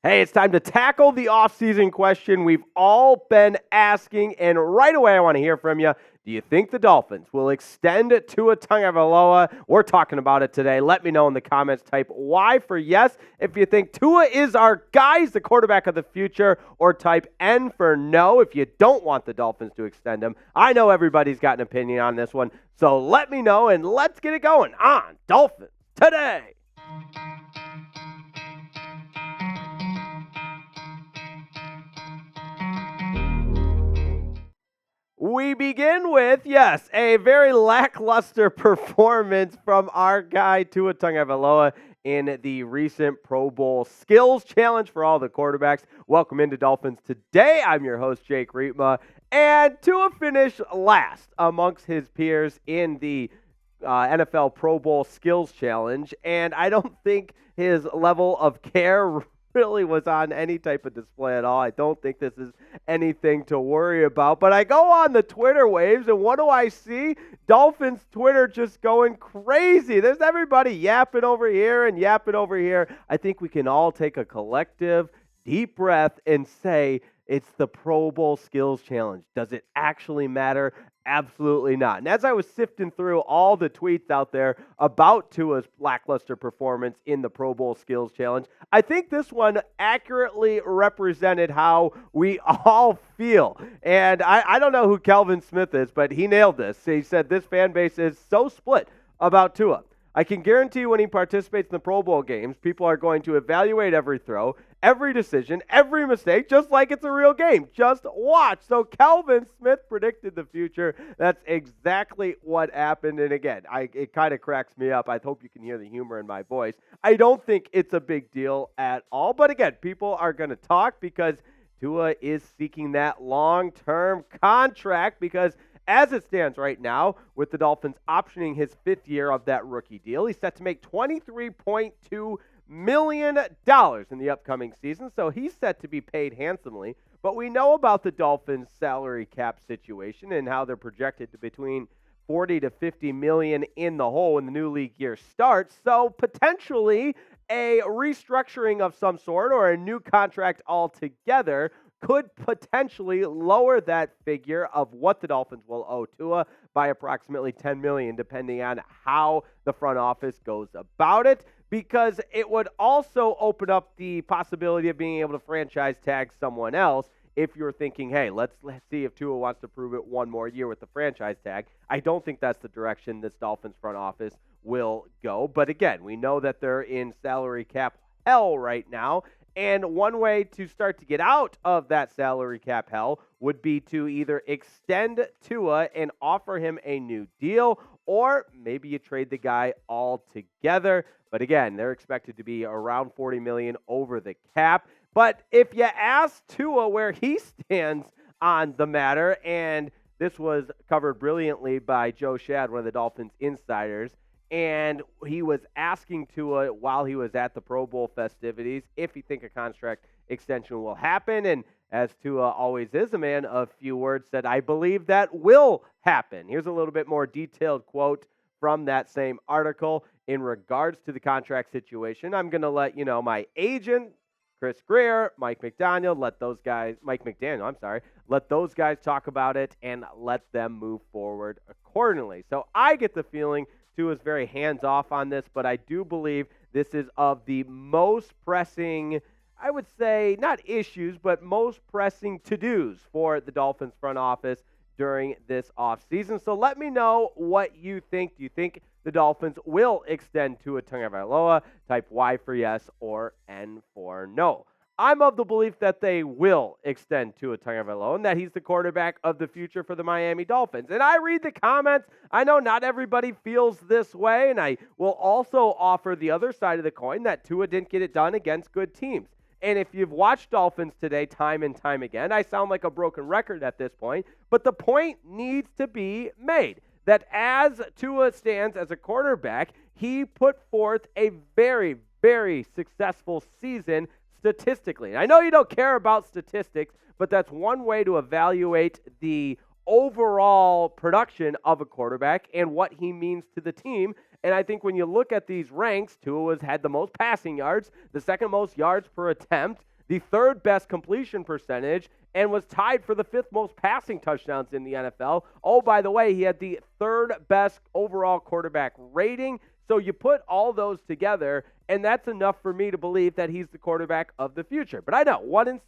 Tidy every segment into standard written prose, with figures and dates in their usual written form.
Hey, it's time to tackle the offseason question we've all been asking, and right away I want to hear from you. Do you think the Dolphins will extend Tua Tagovailoa? We're talking about it today. Let me know in the comments. Type Y for yes if you think Tua is our guy, he's the quarterback of the future, or type N for no if you don't want the Dolphins to extend him. I know everybody's got an opinion on this one, so let me know, and let's get it going on Dolphins Today. We begin with, yes, a very lackluster performance from our guy Tua Tagovailoa in the recent Pro Bowl Skills Challenge for all the quarterbacks. Welcome into Dolphins Today. I'm your host, Jake Riepma, and Tua finished last amongst his peers in the NFL Pro Bowl Skills Challenge, and I don't think his level of care really was on any type of display at all. I don't think this is anything to worry about. But I go on the Twitter waves, and what do I see? Dolphins Twitter just going crazy. There's everybody yapping over here and yapping over here. I think we can all take a collective deep breath and say, it's the Pro Bowl Skills Challenge. Does it actually matter? Absolutely not. And as I was sifting through all the tweets out there about Tua's lackluster performance in the Pro Bowl Skills Challenge, I think this one accurately represented how we all feel. And I don't know who Kelvin Smith is, but he nailed this. He said this fan base is so split about Tua. I can guarantee when he participates in the Pro Bowl games, people are going to evaluate every throw, every decision, every mistake, just like it's a real game. Just watch. So Kelvin Smith predicted the future. That's exactly what happened. And again, it kind of cracks me up. I hope you can hear the humor in my voice. I don't think it's a big deal at all. But again, people are going to talk because Tua is seeking that long-term contract because as it stands right now, with the Dolphins optioning his fifth year of that rookie deal, he's set to make $23.2 million in the upcoming season, so he's set to be paid handsomely. But we know about the Dolphins' salary cap situation and how they're projected to between 40 to 50 million in the hole when the new league year starts. So potentially a restructuring of some sort or a new contract altogether could potentially lower that figure of what the Dolphins will owe Tua by approximately $10 million, depending on how the front office goes about it, because it would also open up the possibility of being able to franchise tag someone else if you're thinking, hey, let's see if Tua wants to prove it one more year with the franchise tag. I don't think that's the direction this Dolphins front office will go. But again, we know that they're in salary cap hell right now. And one way to start to get out of that salary cap hell would be to either extend Tua and offer him a new deal, or maybe you trade the guy altogether. But again, they're expected to be around $40 million over the cap. But if you ask Tua where he stands on the matter, and this was covered brilliantly by Joe Shad, one of the Dolphins insiders, and he was asking Tua while he was at the Pro Bowl festivities if he think a contract extension will happen. And as Tua always is a man of few words, said, I believe that will happen. Here's a little bit more detailed quote from that same article in regards to the contract situation. I'm going to let my agent, Chris Grier, Mike McDaniel, let those guys talk about it and let them move forward accordingly. So I get the feeling Tua is very hands-off on this, but I do believe this is of the most pressing, I would say, not issues, but most pressing to-dos for the Dolphins front office during this offseason. So let me know what you think. Do you think the Dolphins will extend Tua Tagovailoa? Type Y for yes or N for no. I'm of the belief that they will extend Tua Tagovailoa and that he's the quarterback of the future for the Miami Dolphins. And I read the comments. I know not everybody feels this way, and I will also offer the other side of the coin that Tua didn't get it done against good teams. And if you've watched Dolphins Today time and time again, I sound like a broken record at this point, but the point needs to be made that as Tua stands as a quarterback, he put forth a very, very successful season statistically. I know you don't care about statistics, but that's one way to evaluate the overall production of a quarterback and what he means to the team. And I think when you look at these ranks, Tua has had the most passing yards, the second most yards per attempt, the third best completion percentage, and was tied for the fifth most passing touchdowns in the NFL. Oh, by the way, he had the third best overall quarterback rating. So you put all those together, and that's enough for me to believe that he's the quarterback of the future. But I know, 1-6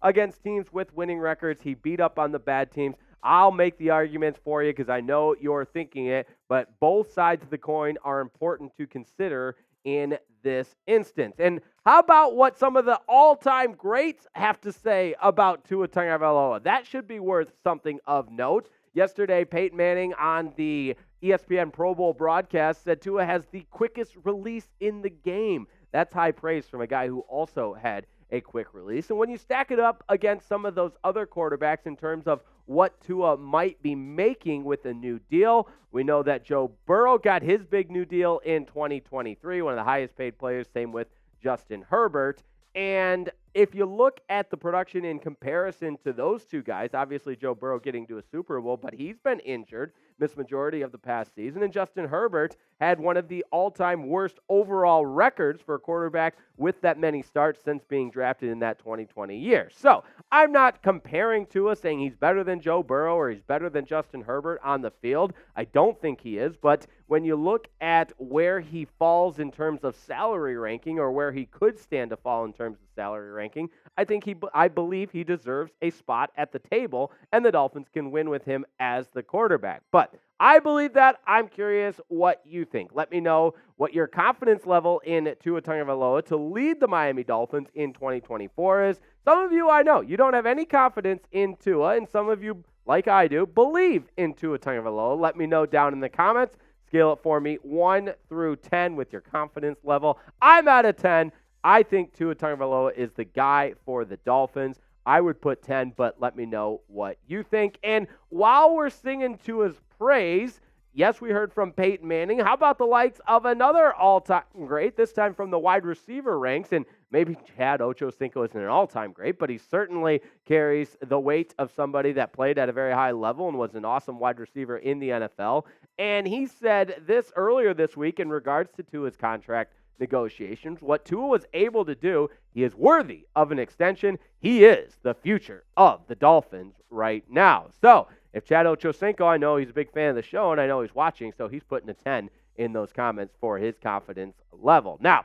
against teams with winning records. He beat up on the bad teams. I'll make the arguments for you because I know you're thinking it, but both sides of the coin are important to consider in this instance. And how about what some of the all-time greats have to say about Tua Tagovailoa? That should be worth something of note. Yesterday, Peyton Manning on the ESPN Pro Bowl broadcast said Tua has the quickest release in the game. That's high praise from a guy who also had a quick release. And when you stack it up against some of those other quarterbacks in terms of what Tua might be making with a new deal, we know that Joe Burrow got his big new deal in 2023, one of the highest paid players, same with Justin Herbert. And if you look at the production in comparison to those two guys, obviously Joe Burrow getting to a Super Bowl, but he's been injured this majority of the past season. And Justin Herbert had one of the all-time worst overall records for a quarterback with that many starts since being drafted in that 2020 year. So I'm not comparing Tua, saying he's better than Joe Burrow or he's better than Justin Herbert on the field. I don't think he is, but when you look at where he falls in terms of salary ranking or where he could stand to fall in terms of salary ranking, I believe he deserves a spot at the table, and the Dolphins can win with him as the quarterback. But I believe that. I'm curious what you think. Let me know what your confidence level in Tua Tagovailoa to lead the Miami Dolphins in 2024 is. Some of you, I know, you don't have any confidence in Tua, and some of you, like I do, believe in Tua Tagovailoa. Let me know down in the comments. Scale it for me 1 through 10 with your confidence level. I'm at a 10. I think Tua Tagovailoa is the guy for the Dolphins. I would put 10, but let me know what you think. And while we're singing Tua's praise, yes, we heard from Peyton Manning. How about the likes of another all-time great, this time from the wide receiver ranks? And maybe Chad Sinko isn't an all-time great, but he certainly carries the weight of somebody that played at a very high level and was an awesome wide receiver in the NFL. And he said this earlier this week in regards to Tua's contract negotiations. What Tua was able to do, he is worthy of an extension. He is the future of the Dolphins right now. So if Chad Sinko, I know he's a big fan of the show, and I know he's watching, so he's putting a 10 in those comments for his confidence level. Now,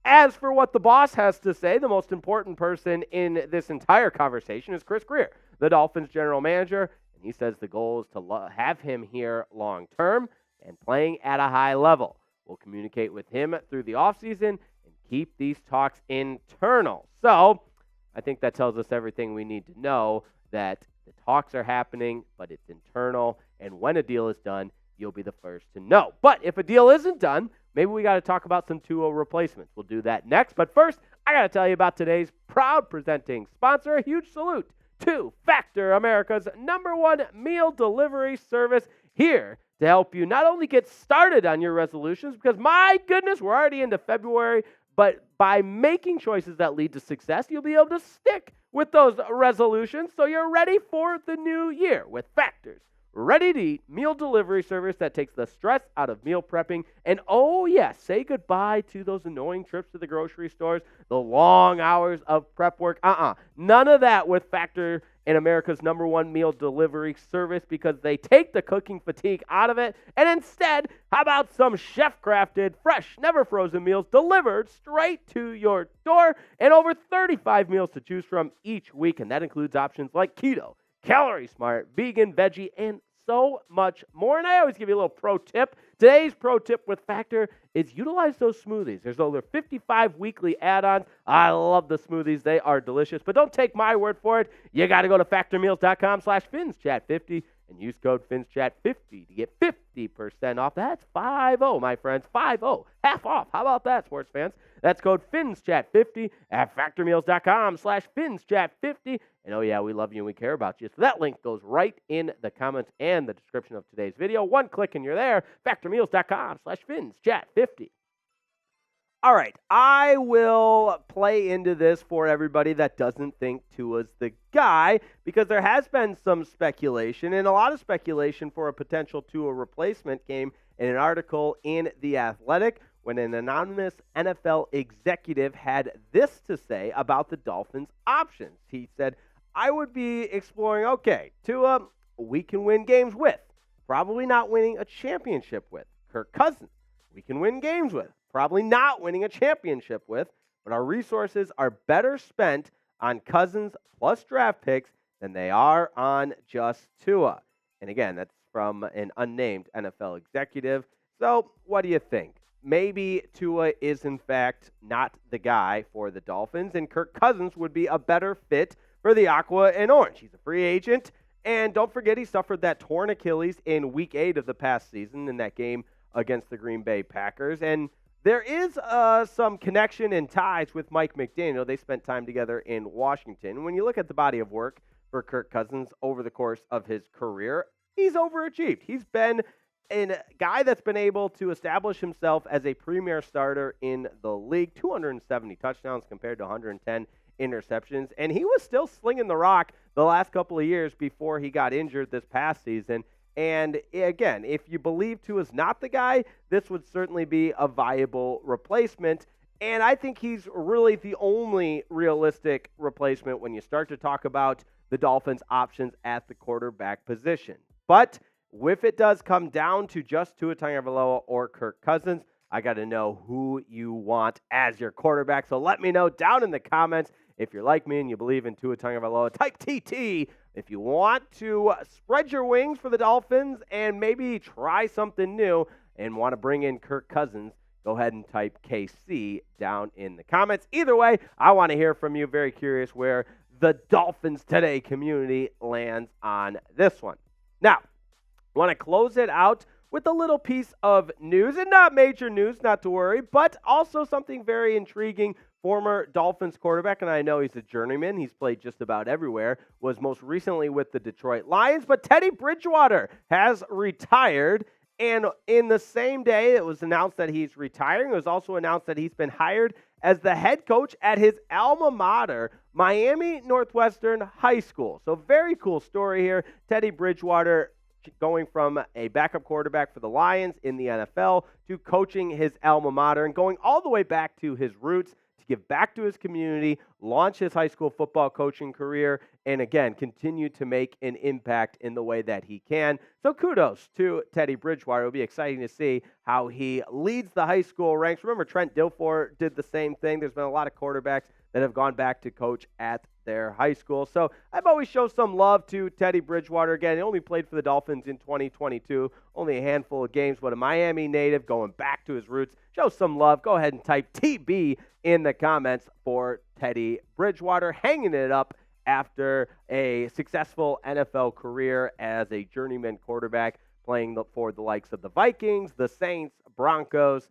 as for what the boss has to say, the most important person in this entire conversation is Chris Grier, the Dolphins general manager, and he says the goal is to have him here long term and playing at a high level. We'll communicate with him through the offseason and keep these talks internal. So I think that tells us everything we need to know, that the talks are happening, but it's internal. And when a deal is done, you'll be the first to know. But if a deal isn't done, maybe we got to talk about some Tua replacements. We'll do that next. But first, I got to tell you about today's proud presenting sponsor. A huge salute to Factor, America's #1 meal delivery service, here to help you not only get started on your resolutions, because my goodness, we're already into February, but by making choices that lead to success, you'll be able to stick with those resolutions so you're ready for the new year with Factor's ready-to-eat meal delivery service that takes the stress out of meal prepping. And oh yes, say goodbye to those annoying trips to the grocery stores, the long hours of prep work. None of that with Factor and America's #1 meal delivery service, because they take the cooking fatigue out of it. And instead, how about some chef-crafted, fresh, never frozen meals delivered straight to your door, and over 35 meals to choose from each week. And that includes options like keto, calorie smart, vegan, veggie, and so much more. And I always give you a little pro tip. Today's pro tip with Factor is utilize those smoothies. There's over 55 weekly add-ons. I love the smoothies. They are delicious. But don't take my word for it. You got to go to factormeals.com/FinsChat50 and use code FinsChat50 to get 50% off. That's 50, my friends. 50. Half off. How about that, sports fans? That's code FinsChat50 at factormeals.com/FinsChat50. And oh yeah, we love you and we care about you. So that link goes right in the comments and the description of today's video. One click and you're there. factormeals.com/FinsChat50. All right, I will play into this for everybody that doesn't think Tua's the guy, because there has been some speculation, and a lot of speculation for a potential Tua replacement came in an article in The Athletic, when an anonymous NFL executive had this to say about the Dolphins' options. He said, I would be exploring, okay, Tua, we can win games with. Probably not winning a championship with. Kirk Cousins, we can win games with. Probably not winning a championship with. But our resources are better spent on Cousins plus draft picks than they are on just Tua. And again, that's from an unnamed NFL executive. So what do you think? Maybe Tua is, in fact, not the guy for the Dolphins, and Kirk Cousins would be a better fit for the Aqua and Orange. He's a free agent, and don't forget he suffered that torn Achilles in Week 8 of the past season in that game against the Green Bay Packers. And there is some connection and ties with Mike McDaniel. They spent time together in Washington. When you look at the body of work for Kirk Cousins over the course of his career, he's overachieved. He's been a guy that's been able to establish himself as a premier starter in the league, 270 touchdowns compared to 110 interceptions, and he was still slinging the rock the last couple of years before he got injured this past season. And again, if you believe Tua's not the guy, this would certainly be a viable replacement. And I think he's really the only realistic replacement when you start to talk about the Dolphins' options at the quarterback position. But if it does come down to just Tua Tagovailoa or Kirk Cousins, I got to know who you want as your quarterback. So let me know down in the comments. If you're like me and you believe in Tua Tagovailoa, type TT. If you want to spread your wings for the Dolphins and maybe try something new and want to bring in Kirk Cousins, go ahead and type KC down in the comments. Either way, I want to hear from you. Very curious where the Dolphins Today community lands on this one. Now, I want to close it out with a little piece of news, and not major news, not to worry, but also something very intriguing. Former Dolphins quarterback, and I know he's a journeyman. He's played just about everywhere, was most recently with the Detroit Lions, but Teddy Bridgewater has retired, and in the same day it was announced that he's retiring, it was also announced that he's been hired as the head coach at his alma mater, Miami Northwestern High School. So very cool story here. Teddy Bridgewater going from a backup quarterback for the Lions in the NFL to coaching his alma mater and going all the way back to his roots to give back to his community, launch his high school football coaching career, and again, continue to make an impact in the way that he can. So kudos to Teddy Bridgewater. It'll be exciting to see how he leads the high school ranks. Remember, Trent Dilfer did the same thing. There's been a lot of quarterbacks that have gone back to coach at their high school. So I've always shown some love to Teddy Bridgewater. Again, he only played for the Dolphins in 2022, only a handful of games, but a Miami native going back to his roots. Show some love. Go ahead and type TB in the comments for Teddy Bridgewater, hanging it up after a successful NFL career as a journeyman quarterback, playing for the likes of the Vikings, the Saints, Broncos,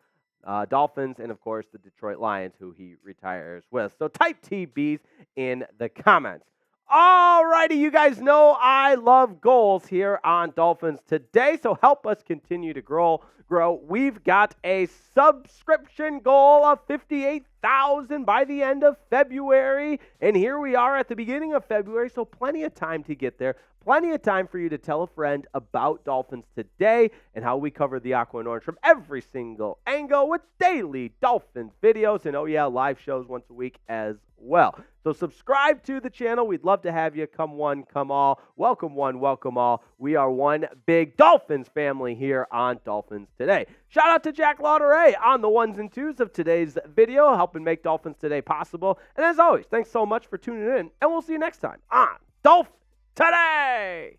Dolphins, and, of course, the Detroit Lions, who he retires with. So type TBs in the comments. All righty, you guys know I love goals here on Dolphins Today, so help us continue to grow. We've got a subscription goal of 58,000 by the end of February, and here we are at the beginning of February, so plenty of time to get there. Plenty of time for you to tell a friend about Dolphins Today and how we cover the Aqua and Orange from every single angle with daily Dolphins videos and, oh yeah, live shows once a week as well. So subscribe to the channel. We'd love to have you. Come one, come all. Welcome one, welcome all. We are one big Dolphins family here on Dolphins Today. Shout out to Jack Lauderay on the ones and twos of today's video, helping make Dolphins Today possible. And as always, thanks so much for tuning in, and we'll see you next time on Dolphins Today!